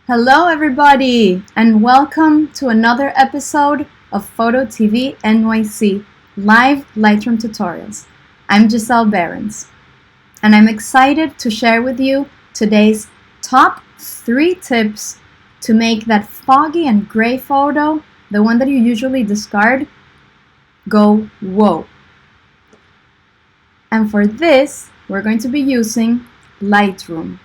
Hello everybody and welcome to another episode of Photo TV NYC live Lightroom tutorials. I'm Giselle Behrens and I'm excited to share with you today's top 3 tips to make that foggy and gray photo, the one that you usually discard, go whoa. And for this, we're going to be using Lightroom.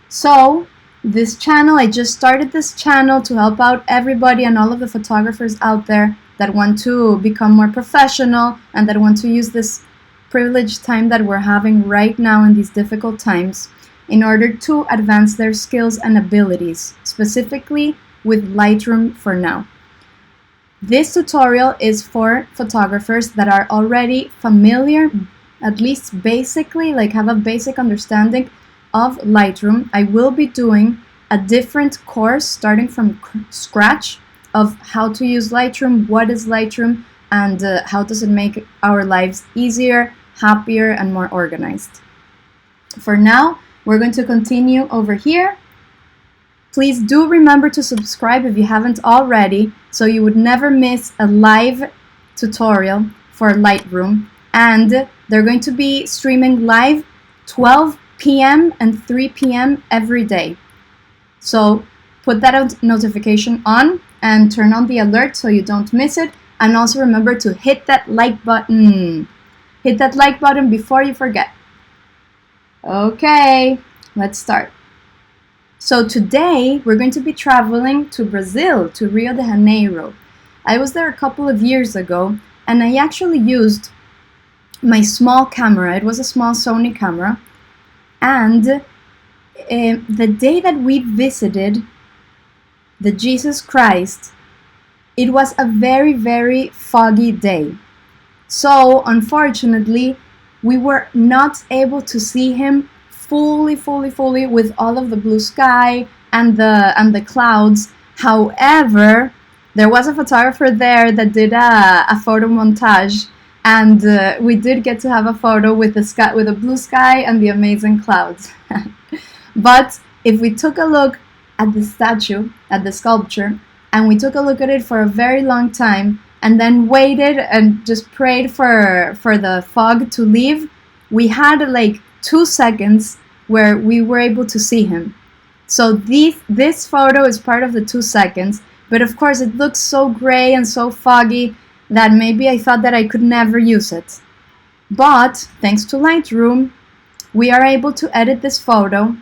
So, I just started this channel to help out everybody and all of the photographers out there that want to become more professional and that want to use this privileged time that we're having right now in these difficult times in order to advance their skills and abilities, specifically with Lightroom for now. This tutorial is for photographers that are already familiar, at least basically, like have a basic understanding of Lightroom. I will be doing a different course starting from scratch of how to use Lightroom, what is Lightroom, and how does it make our lives easier, happier, and more organized. For now, we're going to continue over here. Please do remember to subscribe if you haven't already, so you would never miss a live tutorial for Lightroom. And they're going to be streaming live 12 p.m. and 3 p.m. every day. So put that notification on and turn on the alert so you don't miss it. And also remember to hit that like button. Hit that like button before you forget. Okay, let's start. So today we're going to be traveling to Brazil, to Rio de Janeiro. I was there a couple of years ago and I actually used my small camera. It was a small Sony camera. And the day that we visited the Jesus Christ, it was a very, very foggy day. So unfortunately, we were not able to see him fully with all of the blue sky and the clouds. However, there was a photographer there that did a photo montage. And we did get to have a photo with the sky, with the blue sky and the amazing clouds. But if we took a look at the statue, at the sculpture, and we took a look at it for a very long time, and then waited and just prayed for the fog to leave, we had like 2 seconds where we were able to see him. So this photo is part of the 2 seconds, but of course it looks so gray and so foggy that maybe I thought that I could never use it. But thanks to Lightroom, we are able to edit this photo,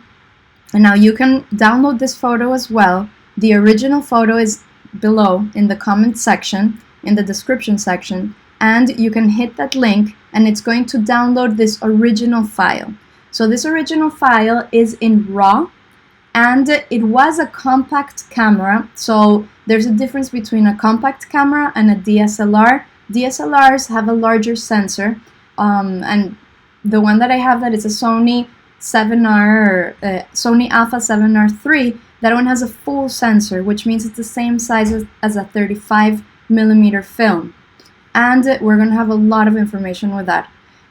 and now you can download this photo as well. The original photo is below in the comment section, in the description section, and you can hit that link and it's going to download this original file. So this original file is in RAW, and it was a compact camera. So there's a difference between a compact camera and a DSLR. DSLRs have a larger sensor, and the one that I have, that is a Sony 7R, Sony Alpha 7R3, that one has a full sensor, which means it's the same size as a 35mm film. And we're going to have a lot of information with that.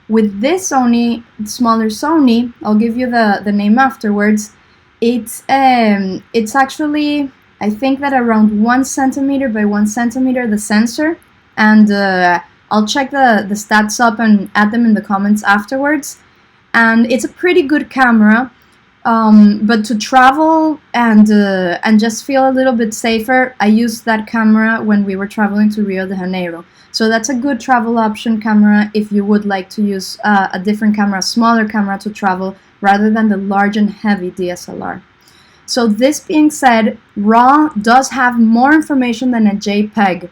With this Sony, smaller Sony, I'll give you the name afterwards. It's actually, I think that around 1 centimeter by 1 centimeter, the sensor, and I'll check the stats up and add them in the comments afterwards. And it's a pretty good camera, but to travel and just feel a little bit safer, I used that camera when we were traveling to Rio de Janeiro. So that's a good travel option camera if you would like to use a different camera, a smaller camera to travel, rather than the large and heavy DSLR. So this being said, RAW does have more information than a JPEG.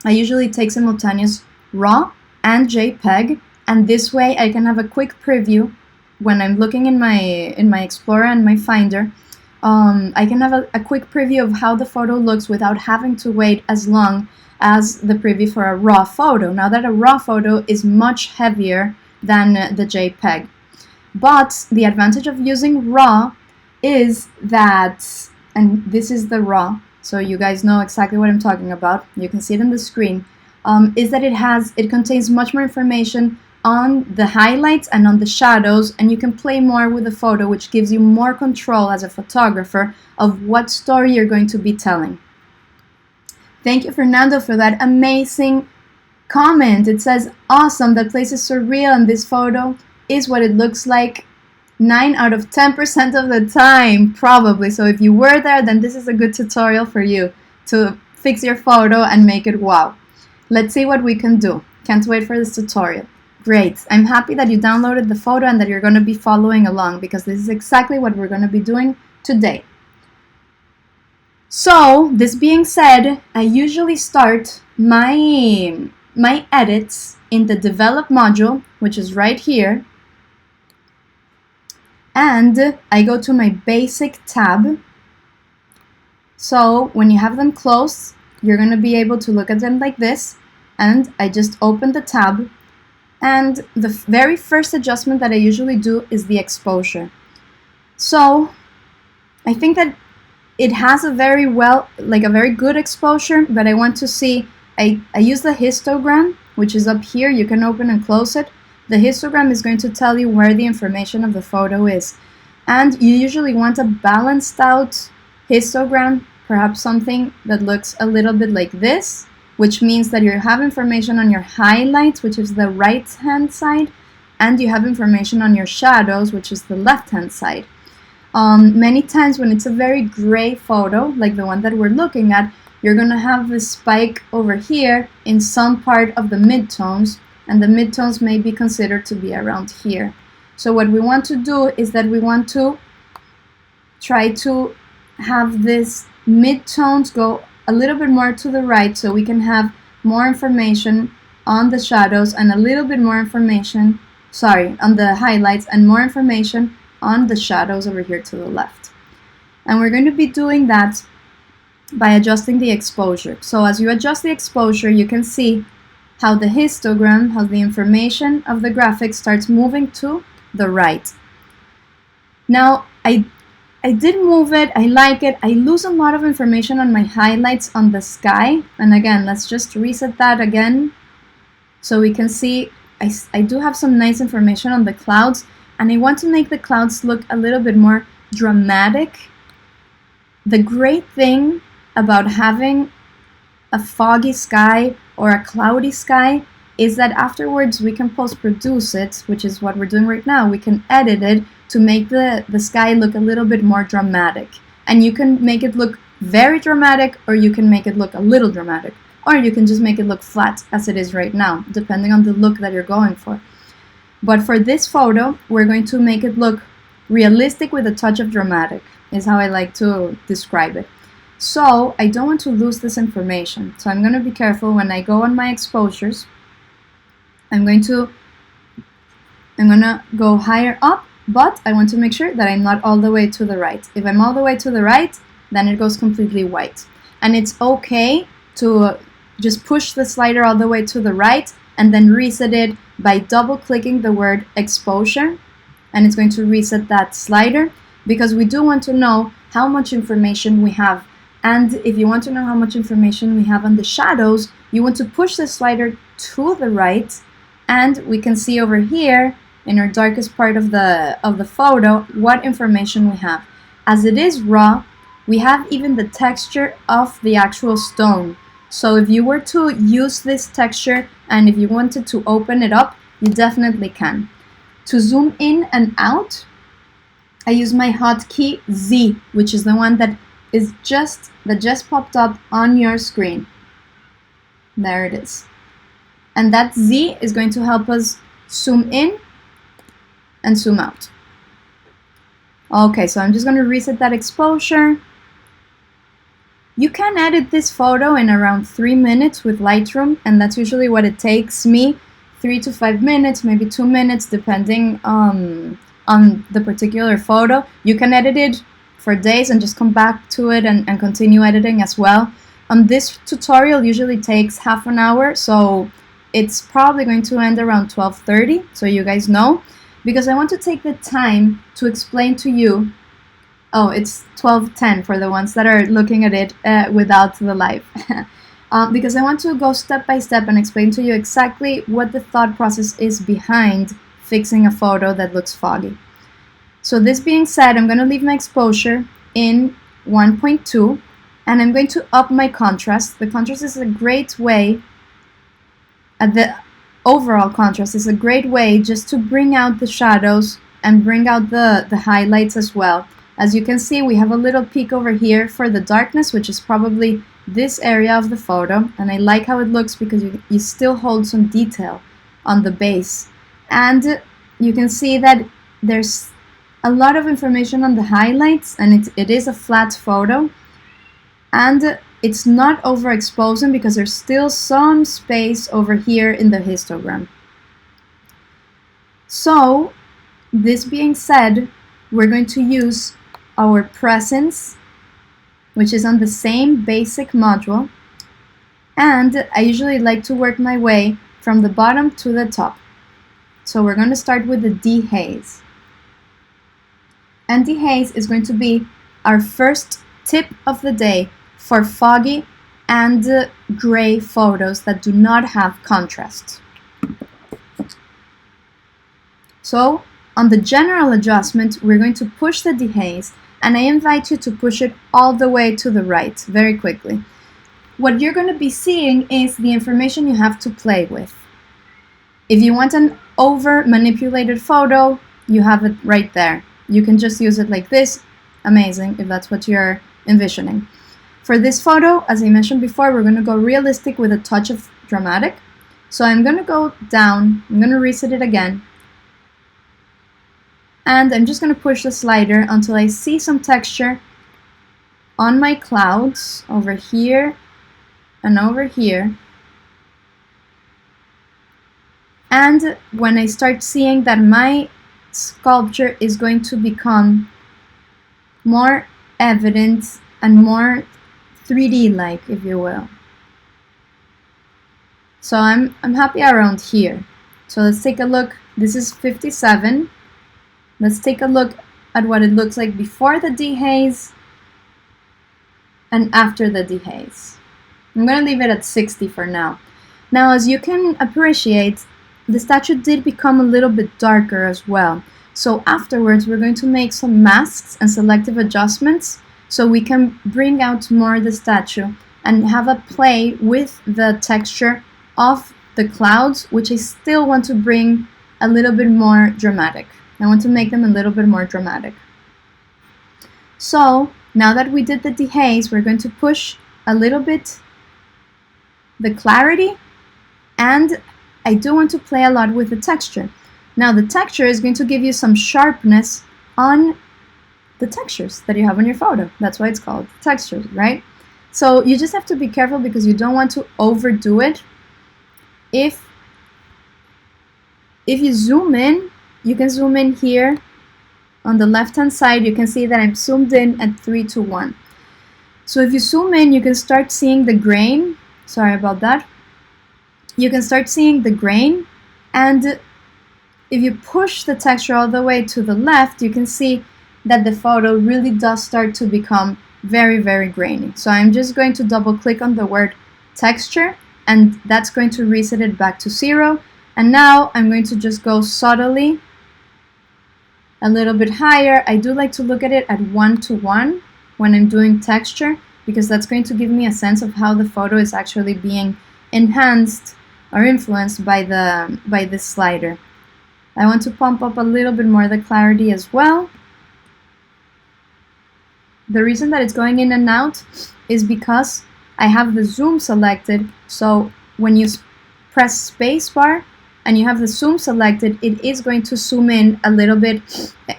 I usually take simultaneous RAW and JPEG, and this way I can have a quick preview when I'm looking in my Explorer and my Finder. I can have a quick preview of how the photo looks without having to wait as long as the preview for a RAW photo. Now that a RAW photo is much heavier than the JPEG. But the advantage of using RAW is that, and this is the RAW, so you guys know exactly what I'm talking about, you can see it on the screen, is that it contains much more information on the highlights and on the shadows, and you can play more with the photo, which gives you more control as a photographer of what story you're going to be telling. Thank you, Fernando, for that amazing comment. It says, awesome, that place is surreal and this photo is what it looks like 9 out of 10% of the time, probably. So if you were there, then this is a good tutorial for you to fix your photo and make it wow. Let's see what we can do. Can't wait for this tutorial. Great. I'm happy that you downloaded the photo and that you're going to be following along, because this is exactly what we're going to be doing today. So, this being said, I usually start my edits in the Develop module, which is right here. And I go to my Basic tab. So, when you have them closed, you're going to be able to look at them like this. And I just open the tab. And the very first adjustment that I usually do is the exposure. So, I think that it has a very good exposure, but I want to see, I use the histogram, which is up here. You can open and close it. The histogram is going to tell you where the information of the photo is. And you usually want a balanced out histogram, perhaps something that looks a little bit like this, which means that you have information on your highlights, which is the right-hand side, and you have information on your shadows, which is the left-hand side. Many times when it's a very gray photo, like the one that we're looking at, you're going to have this spike over here in some part of the midtones, and the midtones may be considered to be around here. So what we want to do is that we want to try to have this midtones go a little bit more to the right, so we can have more information on the shadows and a little bit more information, on the highlights, and more information on the shadows over here to the left. And we're going to be doing that by adjusting the exposure. So as you adjust the exposure, you can see how the histogram, how the information of the graphic starts moving to the right. Now, I did move it, I like it. I lose a lot of information on my highlights on the sky. And again, let's just reset that again so we can see I do have some nice information on the clouds, and I want to make the clouds look a little bit more dramatic. The great thing about having a foggy sky or a cloudy sky is that afterwards we can post-produce it, which is what we're doing right now. We can edit it to make the sky look a little bit more dramatic. And you can make it look very dramatic, or you can make it look a little dramatic, or you can just make it look flat as it is right now, depending on the look that you're going for. But for this photo, we're going to make it look realistic with a touch of dramatic, is how I like to describe it. So I don't want to lose this information. So I'm going to be careful when I go on my exposures. I'm going to go higher up, but I want to make sure that I'm not all the way to the right. If I'm all the way to the right, then it goes completely white. And it's okay to just push the slider all the way to the right and then reset it by double-clicking the word exposure, and it's going to reset that slider, because we do want to know how much information we have. And if you want to know how much information we have on the shadows, you want to push the slider to the right, and we can see over here in our darkest part of the photo what information we have. As it is raw, we have even the texture of the actual stone. So if you were to use this texture and if you wanted to open it up, you definitely can. To zoom in and out, I use my hotkey Z, which is the one that just popped up on your screen. There it is. And that Z is going to help us zoom in and zoom out. Okay, so I'm just going to reset that exposure. You can edit this photo in around 3 minutes with Lightroom, and that's usually what it takes me, 3 to 5 minutes, maybe 2 minutes, depending on the particular photo. You can edit it for days and just come back to it and continue editing as well. This tutorial usually takes half an hour, so it's probably going to end around 12:30, so you guys know, because I want to take the time to explain to you. Oh, it's 12:10 for the ones that are looking at it without the live. because I want to go step by step and explain to you exactly what the thought process is behind fixing a photo that looks foggy. So this being said, I'm going to leave my exposure in 1.2, and I'm going to up my contrast. The contrast is a great way, the overall contrast is a great way just to bring out the shadows and bring out the highlights as well. As you can see, we have a little peak over here for the darkness, which is probably this area of the photo, and I like how it looks because you still hold some detail on the base. And you can see that there's a lot of information on the highlights, and it is a flat photo, and it's not overexposing because there's still some space over here in the histogram. So this being said, we're going to use our presence, which is on the same basic module, and I usually like to work my way from the bottom to the top. So we're going to start with the Dehaze. And Dehaze is going to be our first tip of the day for foggy and gray photos that do not have contrast. So on the general adjustment, we're going to push the Dehaze, and I invite you to push it all the way to the right very quickly. What you're going to be seeing is the information you have to play with. If you want an over manipulated photo, you have it right there. You can just use it like this. Amazing, if that's what you're envisioning. For this photo, as I mentioned before, we're going to go realistic with a touch of dramatic. So I'm going to go down, I'm going to reset it again, and I'm just going to push the slider until I see some texture on my clouds over here and over here. And when I start seeing that my sculpture is going to become more evident and more 3D-like, if you will. So I'm happy around here. So let's take a look. This is 57. Let's take a look at what it looks like before the Dehaze and after the Dehaze. I'm going to leave it at 60 for now. Now, as you can appreciate, the statue did become a little bit darker as well. So afterwards, we're going to make some masks and selective adjustments so we can bring out more the statue and have a play with the texture of the clouds, which I still want to bring a little bit more dramatic. I want to make them a little bit more dramatic. So now that we did the Dehaze, we're going to push a little bit the clarity, and I do want to play a lot with the texture. Now the texture is going to give you some sharpness on the textures that you have on your photo. That's why it's called textures, right? So you just have to be careful because you don't want to overdo it. If you zoom in, you can zoom in here on the left hand side. You can see that I'm zoomed in at 3:1. So if you zoom in, you can start seeing the grain. Sorry about that. You can start seeing the grain, and if you push the texture all the way to the left, you can see that the photo really does start to become very, very grainy. So I'm just going to double click on the word texture, and that's going to reset it back to 0. And now I'm going to just go subtly a little bit higher. I do like to look at it at 1:1 when I'm doing texture, because that's going to give me a sense of how the photo is actually being enhanced or influenced by this slider. I want to pump up a little bit more the clarity as well. The reason that it's going in and out is because I have the zoom selected. So when you press spacebar and you have the zoom selected, it is going to zoom in a little bit.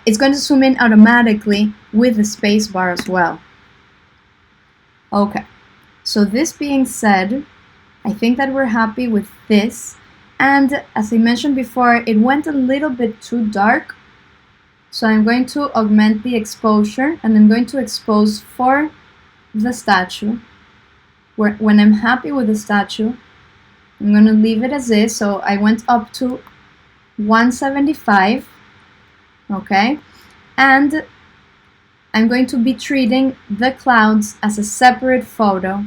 It's going to zoom in automatically with the spacebar as well. Okay, so this being said, I think that we're happy with this. And as I mentioned before, it went a little bit too dark. So I'm going to augment the exposure, and I'm going to expose for the statue. When I'm happy with the statue, I'm going to leave it as is. So I went up to 175, okay? And I'm going to be treating the clouds as a separate photo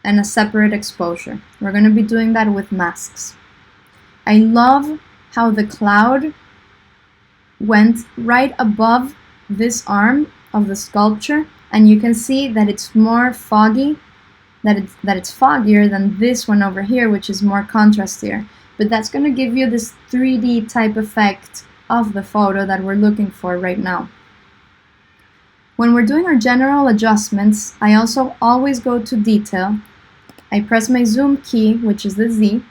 and a separate exposure. We're going to be doing that with masks. I love how the cloud went right above this arm of the sculpture, and you can see that it's more foggy, that it's foggier than this one over here, which is more contrastier. But that's going to give you this 3D type effect of the photo that we're looking for right now. When we're doing our general adjustments, I also always go to detail. I press my zoom key, which is the Z,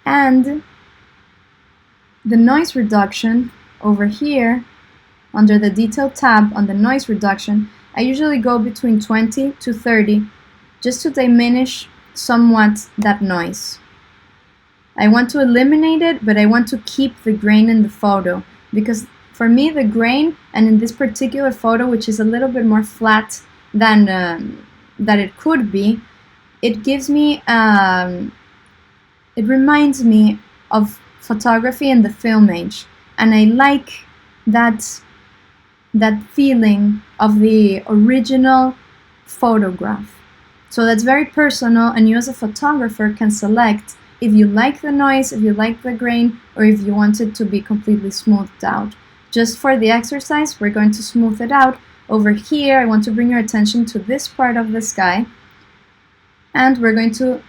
and the noise reduction over here, under the detail tab on the noise reduction, I usually go between 20 to 30 just to diminish somewhat that noise. I want to eliminate it, but I want to keep the grain in the photo, because for me the grain, and in this particular photo, which is a little bit more flat than that it could be, it gives me, it reminds me of photography in the film age, and I like that feeling of the original photograph. So that's very personal, and you as a photographer can select if you like the noise, if you like the grain, or if you want it to be completely smoothed out. Just for the exercise, we're going to smooth it out. Over here, I want to bring your attention to this part of the sky, and we're going to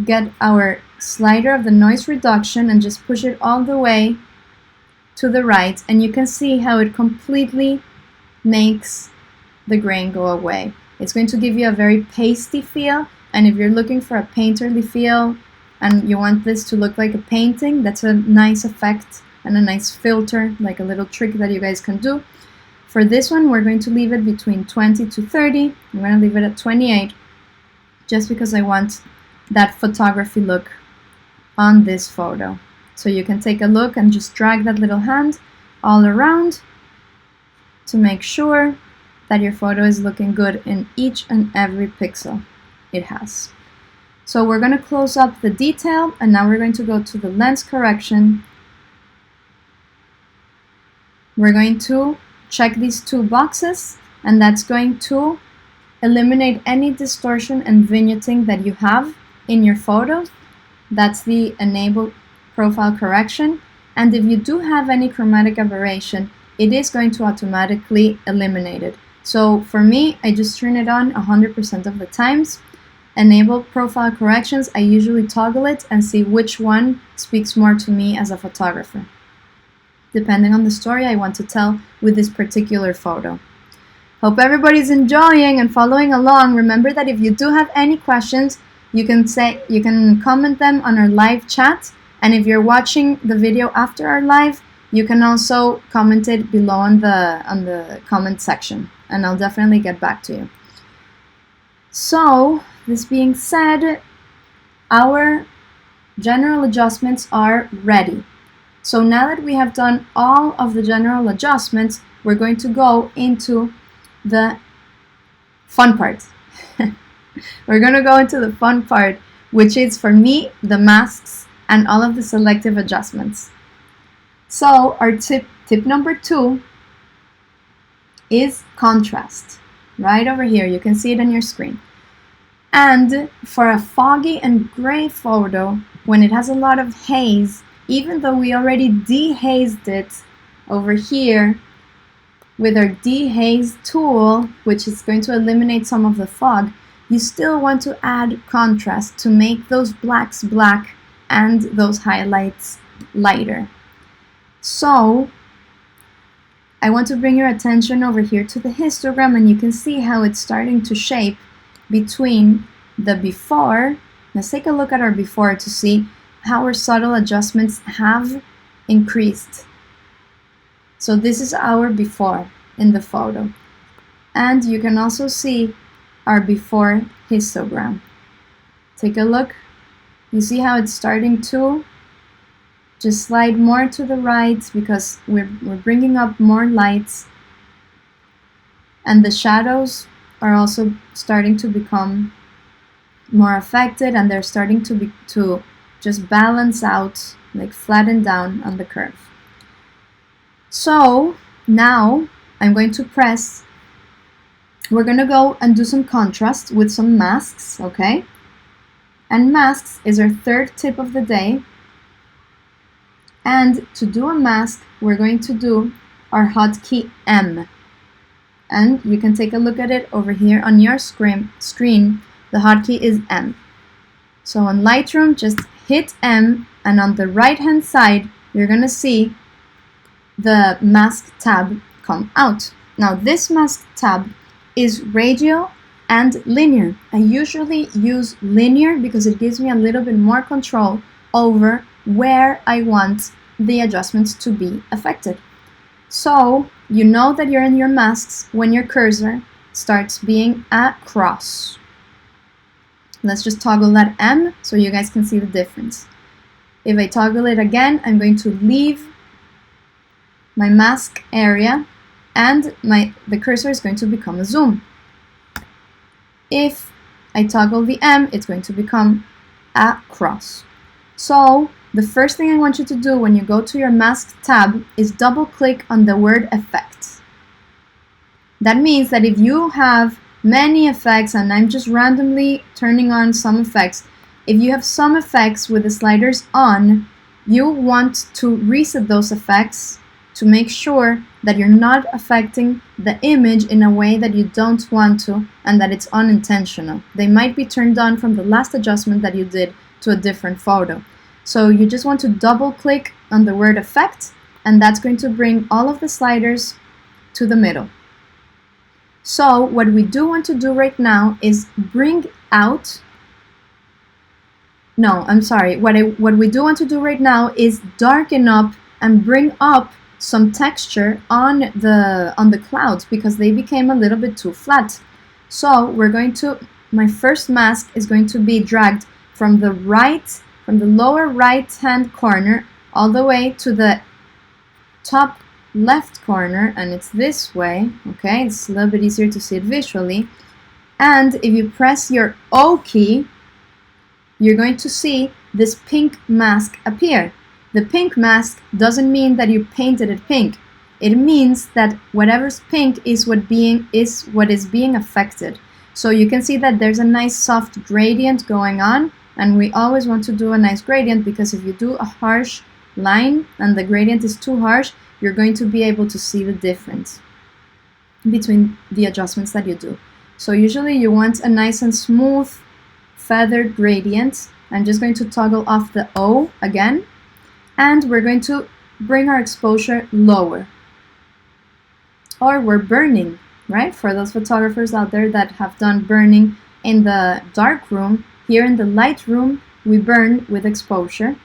get our slider of the noise reduction and just push it all the way to the right, and you can see how it completely makes the grain go away. It's going to give you a very pasty feel, and if you're looking for a painterly feel and you want this to look like a painting, that's a nice effect and a nice filter, like a little trick that you guys can do. For this one, we're going to leave it between 20 to 30. I'm going to leave it at 28 just because I want that photography look on this photo. So you can take a look and just drag that little hand all around to make sure that your photo is looking good in each and every pixel it has. So we're going to close up the detail, and now we're going to go to the lens correction. We're going to check these two boxes, and that's going to eliminate any distortion and vignetting that you have in your photo. That's the enable profile correction, and if you do have any chromatic aberration, it is going to automatically eliminate it. So for me, I just turn it on 100% of the times. Enable profile corrections, I usually toggle it and see which one speaks more to me as a photographer, depending on the story I want to tell with this particular photo. Hope everybody's enjoying and following along. Remember that if you do have any questions, you can comment them on our live chat, and if you're watching the video after our live, you can also comment it below on the comment section, and I'll definitely get back to you. So, this being said, our general adjustments are ready. So now that we have done all of the general adjustments, we're going to go into the fun part. We're going to go into the fun part, which is, for me, the masks and all of the selective adjustments. So our tip number 2 is contrast. Right over here, you can see it on your screen. And for a foggy and gray photo, when it has a lot of haze, even though we already dehazed it over here with our dehaze tool, which is going to eliminate some of the fog, you still want to add contrast to make those blacks black and those highlights lighter. So I want to bring your attention over here to the histogram, and you can see how it's starting to shape between the before. Let's take a look at our before to see how our subtle adjustments have increased. So this is our before in the photo, and you can also see our before histogram. Take a look. You see how it's starting to just slide more to the right because we're bringing up more lights, and the shadows are also starting to become more affected, and they're starting to just balance out, like flatten down on the curve. So now I'm going to press we're gonna go and do some contrast with some masks, okay? And masks is our third tip of the day. And to do a mask, we're going to do our hotkey M. And you can take a look at it over here on your screen. The hotkey is M. So on Lightroom, just hit M, and on the right-hand side, you're gonna see the mask tab come out. Now this mask tab is radial and linear. I usually use linear because it gives me a little bit more control over where I want the adjustments to be affected. So you know that you're in your masks when your cursor starts being a cross. Let's just toggle that M so you guys can see the difference. If I toggle it again, I'm going to leave my mask area and the cursor is going to become a zoom. If I toggle the M, it's going to become a cross. So the first thing I want you to do when you go to your mask tab is double click on the word effect. That means that if you have many effects, and I'm just randomly turning on some effects, if you have some effects with the sliders on, you want to reset those effects to make sure that you're not affecting the image in a way that you don't want to and that it's unintentional. They might be turned on from the last adjustment that you did to a different photo. So you just want to double click on the word effect, and that's going to bring all of the sliders to the middle. So what we do want to do right now is bring out, no, I'm sorry, what we do want to do right now is darken up and bring up some texture on the clouds because they became a little bit too flat. So we're going to, my first mask is going to be dragged from the lower right hand corner all the way to the top left corner, and it's this way, okay? It's a little bit easier to see it visually. And if you press your O key, you're going to see this pink mask appear. The pink mask doesn't mean that you painted it pink. It means that whatever's pink is what is being affected. So you can see that there's a nice soft gradient going on, and we always want to do a nice gradient because if you do a harsh line and the gradient is too harsh, you're going to be able to see the difference between the adjustments that you do. So usually you want a nice and smooth feathered gradient. I'm just going to toggle off the O again, and we're going to bring our exposure lower. Or we're burning, right? For those photographers out there that have done burning in the dark room, here in the light room, we burn with exposure,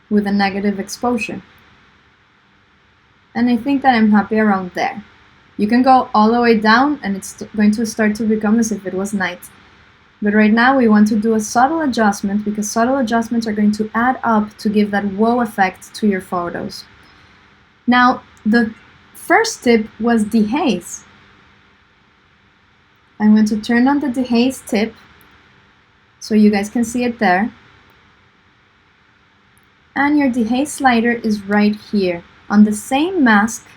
with a negative exposure. And I think that I'm happy around there. You can go all the way down and it's going to start to become as if it was night. But right now we want to do a subtle adjustment because subtle adjustments are going to add up to give that wow effect to your photos. Now, the first tip was dehaze. I'm going to turn on the dehaze tip so you guys can see it there. And your dehaze slider is right here. On the same mask,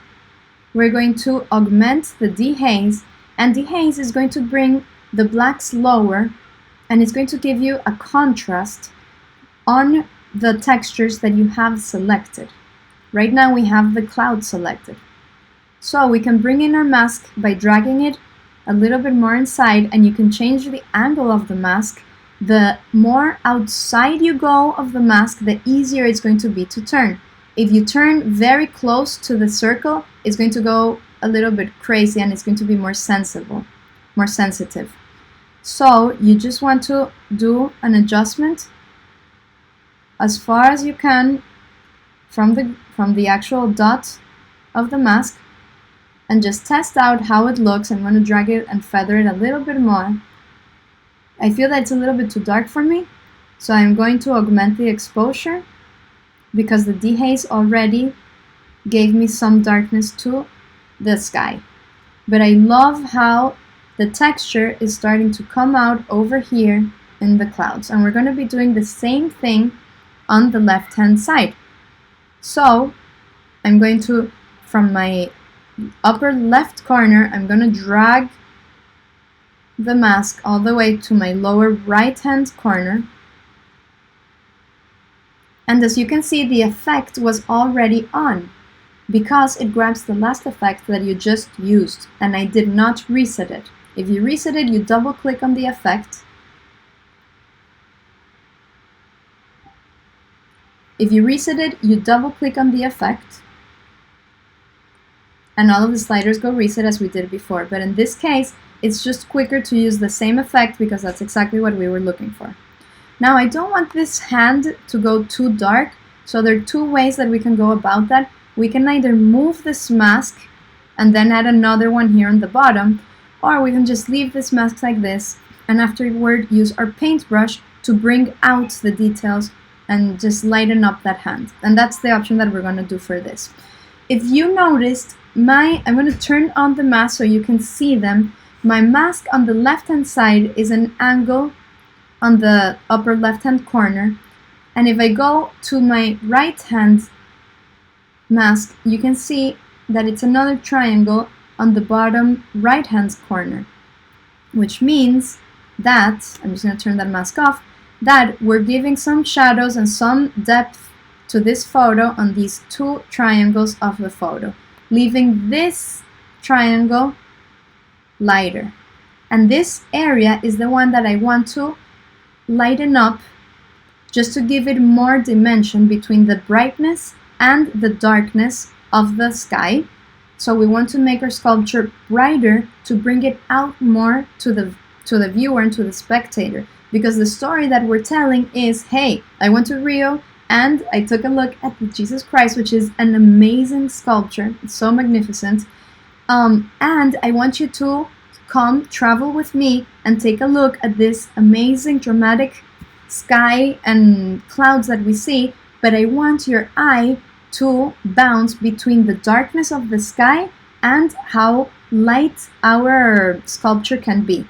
we're going to augment the dehaze, and dehaze is going to bring the blacks lower, and it's going to give you a contrast on the textures that you have selected. Right now we have the cloud selected. So we can bring in our mask by dragging it a little bit more inside, and you can change the angle of the mask. The more outside you go of the mask, the easier it's going to be to turn. If you turn very close to the circle, it's going to go a little bit crazy and it's going to be more sensitive. So you just want to do an adjustment as far as you can from the actual dot of the mask and just test out how it looks. I'm going to drag it and feather it a little bit more. I feel that it's a little bit too dark for me, so I'm going to augment the exposure because the dehaze already gave me some darkness to the sky. But I love how the texture is starting to come out over here in the clouds, and we're going to be doing the same thing on the left hand side. So I'm going to, from my upper left corner, I'm going to drag the mask all the way to my lower right hand corner. And as you can see, the effect was already on because it grabs the last effect that you just used, and I did not reset it. If you reset it, you double click on the effect. If you reset it, you double click on the effect, and all of the sliders go reset as we did before. But in this case, it's just quicker to use the same effect because that's exactly what we were looking for. Now, I don't want this hand to go too dark, so there are two ways that we can go about that. We can either move this mask and then add another one here on the bottom, or we can just leave this mask like this and afterward use our paintbrush to bring out the details and just lighten up that hand. And that's the option that we're going to do for this. If you noticed, I'm going to turn on the mask so you can see them. My mask on the left hand side is an angle on the upper left hand corner, and if I go to my right hand mask, you can see that it's another triangle on the bottom right hand corner, which means that, I'm just going to turn that mask off, that we're giving some shadows and some depth to this photo on these two triangles of the photo, leaving this triangle lighter. And this area is the one that I want to lighten up just to give it more dimension between the brightness and the darkness of the sky. So we want to make our sculpture brighter to bring it out more to the viewer and to the spectator, because the story that we're telling is, hey, I went to Rio and I took a look at the Jesus Christ, which is an amazing sculpture. It's so magnificent. And I want you to come travel with me and take a look at this amazing dramatic sky and clouds that we see, but I want your eye to bounce between the darkness of the sky and how light our sculpture can be.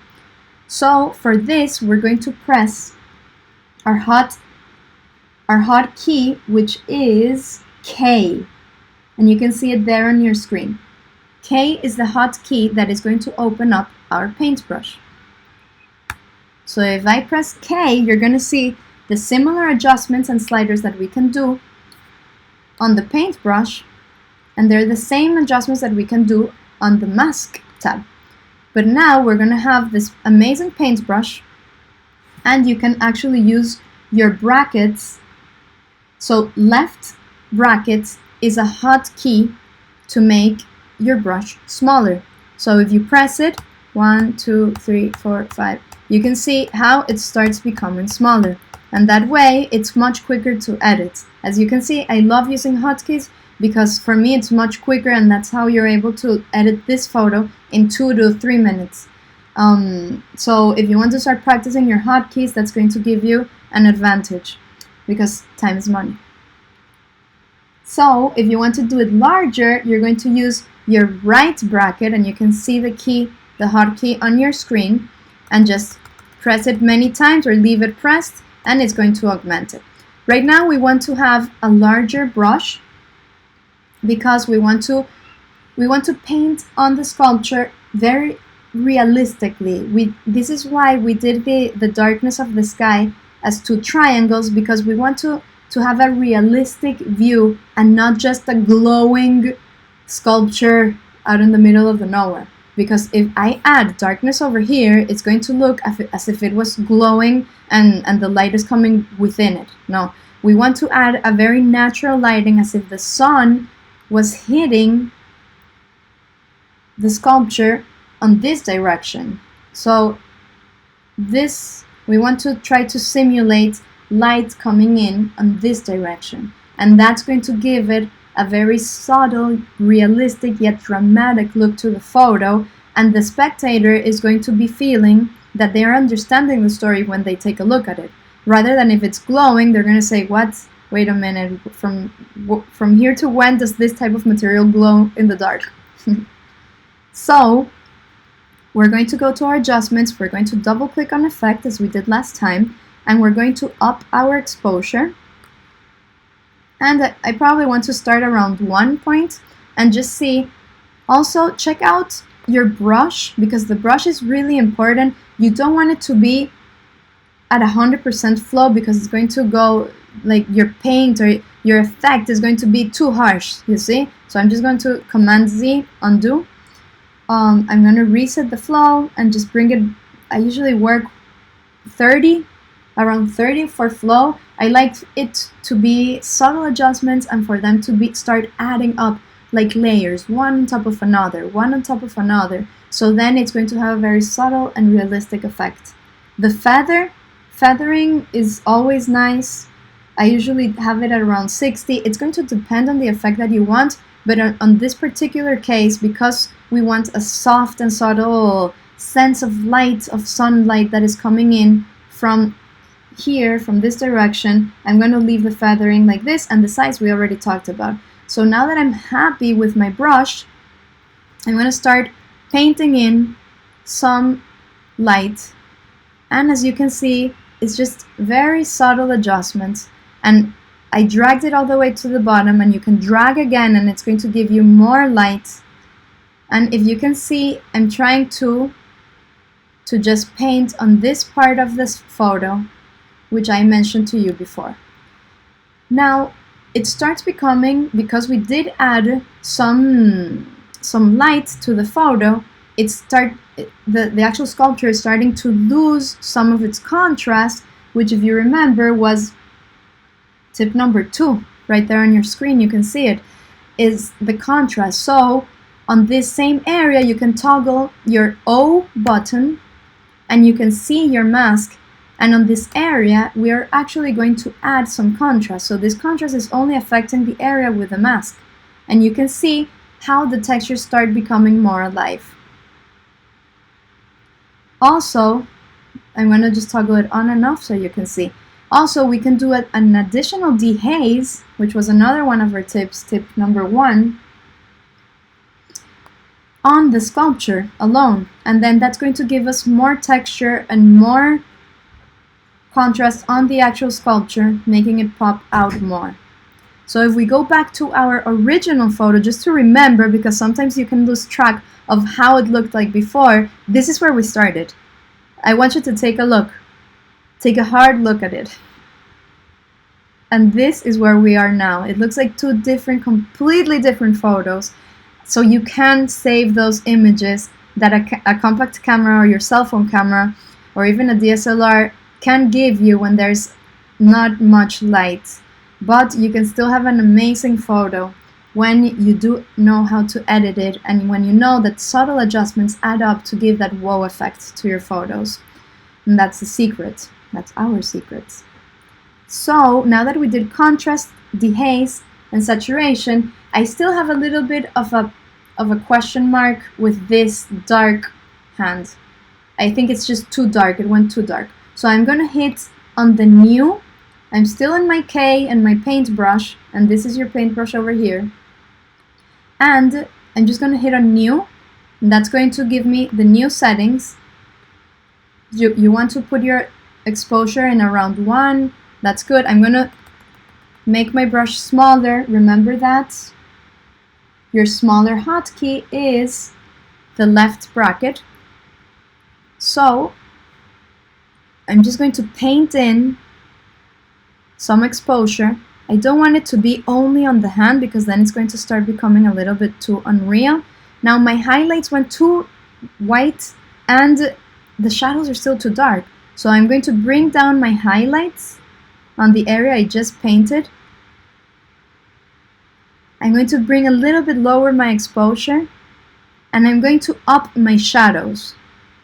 So for this, we're going to press our hot key, which is K, and you can see it there on your screen. K is the hot key that is going to open up our paintbrush. So if I press K, you're going to see the similar adjustments and sliders that we can do on the paintbrush, and they're the same adjustments that we can do on the mask tab. But now we're going to have this amazing paintbrush, and you can actually use your brackets. So left brackets is a hot key to make your brush smaller. So if you press it, 1, 2, 3, 4, 5, you can see how it starts becoming smaller. And that way, it's much quicker to edit. As you can see, I love using hotkeys because for me, it's much quicker, and that's how you're able to edit this photo in 2 to 3 minutes. So if you want to start practicing your hotkeys, that's going to give you an advantage because time is money. So if you want to do it larger, you're going to use your right bracket, and you can see the key, the hotkey on your screen, and just press it many times or leave it pressed, and it's going to augment it. Right now we want to have a larger brush because we want to paint on the sculpture very realistically. This is why we did the darkness of the sky as 2 triangles, because we want to have a realistic view and not just a glowing sculpture out in the middle of the nowhere. Because if I add darkness over here, it's going to look as if it was glowing and the light is coming within it. No, we want to add a very natural lighting, as if the sun was hitting the sculpture on this direction. So this, we want to try to simulate light coming in on this direction, and that's going to give it a very subtle, realistic yet dramatic look to the photo, and the spectator is going to be feeling that they are understanding the story when they take a look at it, rather than if it's glowing, they're going to say, what? Wait a minute, from here to when does this type of material glow in the dark? So we're going to go to our adjustments, we're going to double click on effect as we did last time, and we're going to up our exposure. And I probably want to start around 1 point and just see Also, check out your brush, because the brush is really important. You don't want it to be at 100% flow, because it's going to go, like, your paint or your effect is going to be too harsh, you see? So I'm just going to Command Z, undo. I'm going to reset the flow and just bring it. I usually work 30, around 30 for flow. I like it to be subtle adjustments and for them to start adding up like layers, one on top of another, one on top of another. So then it's going to have a very subtle and realistic effect. The feathering is always nice. I usually have it at around 60. It's going to depend on the effect that you want, but on this particular case, because we want a soft and subtle sense of light, of sunlight that is coming in from here, from this direction, I'm going to leave the feathering like this, and the size we already talked about. So now that I'm happy with my brush, I'm going to start painting in some light. And as you can see, it's just very subtle adjustments. And I dragged it all the way to the bottom, and you can drag again and it's going to give you more light. And if you can see, I'm trying to just paint on this part of this photo, which I mentioned to you before. Now, it starts becoming, because we did add some light to the photo, the actual sculpture is starting to lose some of its contrast, which, if you remember, was tip number 2. Right there on your screen, you can see it, is the contrast. So on this same area, you can toggle your O button and you can see your mask. And on this area, we are actually going to add some contrast. So this contrast is only affecting the area with the mask. And you can see how the textures start becoming more alive. Also, I'm going to just toggle it on and off so you can see. Also, we can do an additional dehaze, which was another one of our tips, tip number 1, on the sculpture alone. And then that's going to give us more texture and more contrast on the actual sculpture, making it pop out more. So if we go back to our original photo, just to remember, because sometimes you can lose track of how it looked like before, this is where we started. I want you to take a look. Take a hard look at it. And this is where we are now. It looks like two completely different photos. So you can save those images that a compact camera or your cell phone camera or even a DSLR can give you when there's not much light. But you can still have an amazing photo when you do know how to edit it and when you know that subtle adjustments add up to give that wow effect to your photos. And that's the secret. That's our secret. So now that we did contrast, dehaze, and saturation, I still have a little bit of a question mark with this dark hand. I think it's just too dark. It went too dark. So I'm going to hit on the new. I'm still in my K and my paintbrush, and this is your paintbrush over here. And I'm just going to hit on new, and that's going to give me the new settings. You want to put your exposure in around 1. That's good. I'm going to make my brush smaller. Remember that. Your smaller hotkey is the left bracket. So I'm just going to paint in some exposure. I don't want it to be only on the hand because then it's going to start becoming a little bit too unreal. Now my highlights went too white and the shadows are still too dark. So I'm going to bring down my highlights on the area I just painted. I'm going to bring a little bit lower my exposure and I'm going to up my shadows.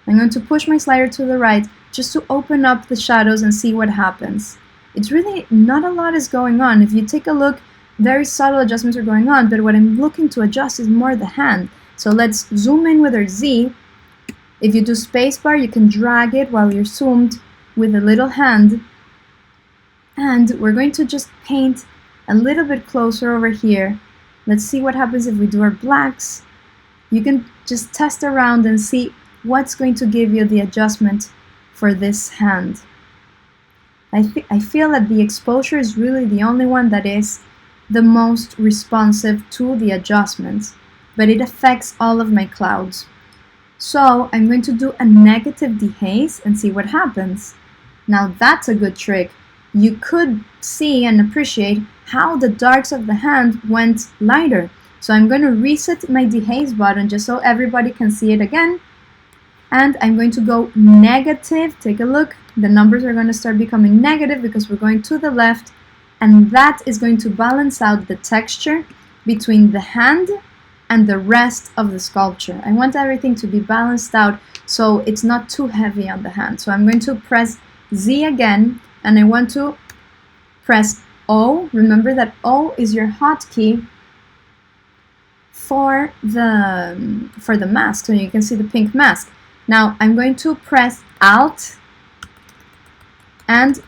I'm going to push my slider to the right just to open up the shadows and see what happens. It's really not a lot is going on. If you take a look, very subtle adjustments are going on, but what I'm looking to adjust is more the hand. So let's zoom in with our Z. If you do spacebar, you can drag it while you're zoomed with a little hand. And we're going to just paint a little bit closer over here. Let's see what happens if we do our blacks. You can just test around and see what's going to give you the adjustment for this hand. I feel that the exposure is really the only one that is the most responsive to the adjustments. but it affects all of my clouds. So I'm going to do a negative dehaze and see what happens. Now that's a good trick. You could see and appreciate how the darks of the hand went lighter. So I'm going to reset my dehaze button just so everybody can see it again. And I'm going to go negative. Take a look. The numbers are going to start becoming negative because we're going to the left. And that is going to balance out the texture between the hand and the rest of the sculpture. I want everything to be balanced out so it's not too heavy on the hand. So I'm going to press Z again, and I want to press O. Remember that O is your hotkey for the mask, so you can see the pink mask. Now I'm going to press Alt, and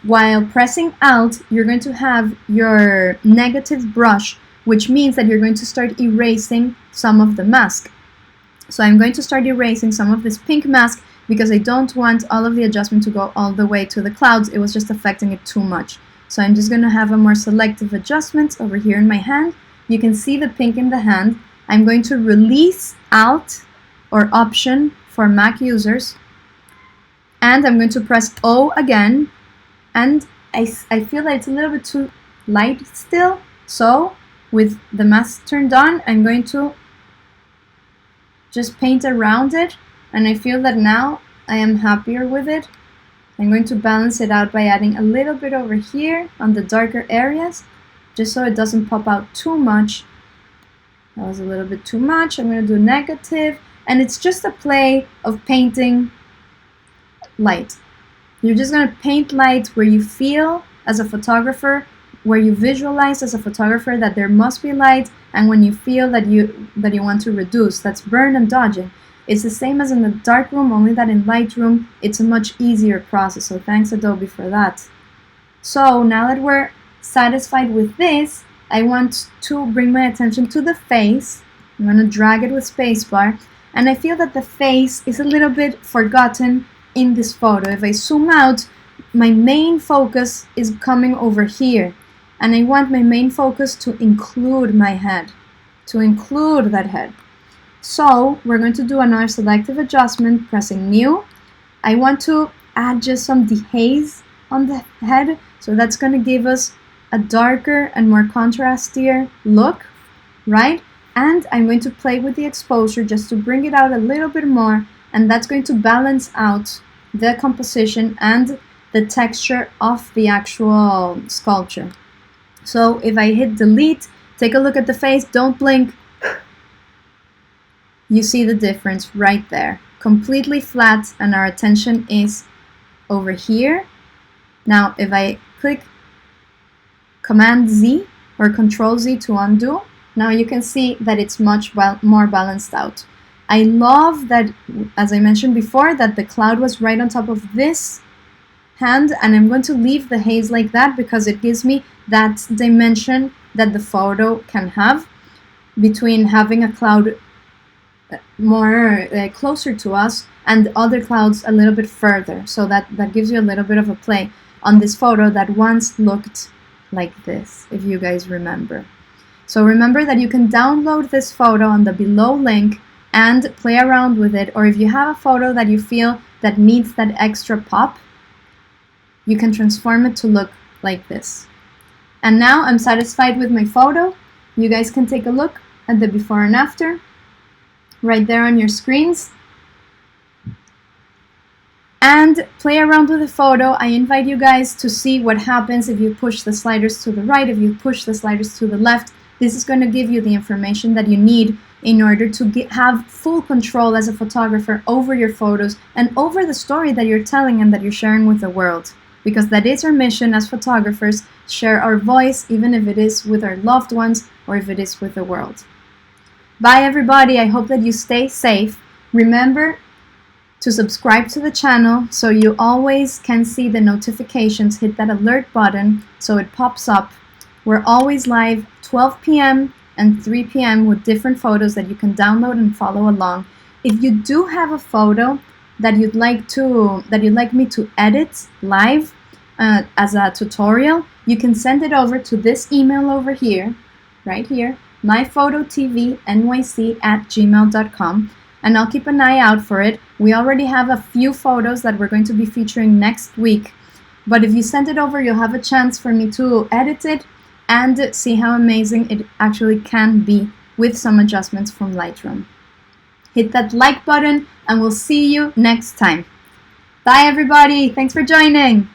while pressing Alt, you're going to have your negative brush, which means that you're going to start erasing some of the mask. So I'm going to start erasing some of this pink mask because I don't want all of the adjustment to go all the way to the clouds. It was just affecting it too much. So I'm just going to have a more selective adjustment over here in my hand. You can see the pink in the hand. I'm going to release Alt or Option for Mac users, and I'm going to press O again, and I feel that it's a little bit too light still, so with the mask turned on, I'm going to just paint around it, and I feel that now I am happier with it. I'm going to balance it out by adding a little bit over here on the darker areas, just so it doesn't pop out too much. That was a little bit too much. I'm going to do negative, and it's just a play of painting light. You're just going to paint light where you feel as a photographer, where you visualize as a photographer that there must be light, and when you feel that you want to reduce. That's burn and dodging. It's the same as in the darkroom, only that in Lightroom it's a much easier process. So thanks Adobe for that. So now that we're satisfied with this, I want to bring my attention to the face. I'm going to drag it with spacebar, and I feel that the face is a little bit forgotten in this photo. If I zoom out, my main focus is coming over here, and I want my main focus to include my head, to include that head. So we're going to do another selective adjustment, pressing New. I want to add just some dehaze on the head, so that's going to give us a darker and more contrastier look, right? And I'm going to play with the exposure just to bring it out a little bit more, and that's going to balance out the composition and the texture of the actual sculpture. So if I hit delete, take a look at the face, don't blink. You see the difference right there. Completely flat, and our attention is over here. Now if I click Command Z or Control Z to undo, now you can see that it's much more balanced out. I love that, as I mentioned before, that the cloud was right on top of this hand, and I'm going to leave the haze like that because it gives me that dimension that the photo can have between having a cloud more closer to us and other clouds a little bit further. So that gives you a little bit of a play on this photo that once looked like this, if you guys remember. So remember that you can download this photo on the below link and play around with it, or if you have a photo that you feel that needs that extra pop, you can transform it to look like this. And now I'm satisfied with my photo. You guys can take a look at the before and after right there on your screens and play around with the photo. I invite you guys to see what happens if you push the sliders to the right, if you push the sliders to the left. This is going to give you the information that you need in order to have full control as a photographer over your photos and over the story that you're telling and that you're sharing with the world. Because that is our mission as photographers, share our voice, even if it is with our loved ones or if it is with the world. Bye everybody, I hope that you stay safe. Remember to subscribe to the channel so you always can see the notifications. Hit that alert button so it pops up. We're always live 12 p.m. and 3 p.m. with different photos that you can download and follow along. If you do have a photo that you'd like me to edit live as a tutorial, you can send it over to this email over here, right here, myphototvnyc@gmail.com, and I'll keep an eye out for it. We already have a few photos that we're going to be featuring next week, but if you send it over, you'll have a chance for me to edit it and see how amazing it actually can be with some adjustments from Lightroom. Hit that like button and we'll see you next time. Bye everybody, thanks for joining!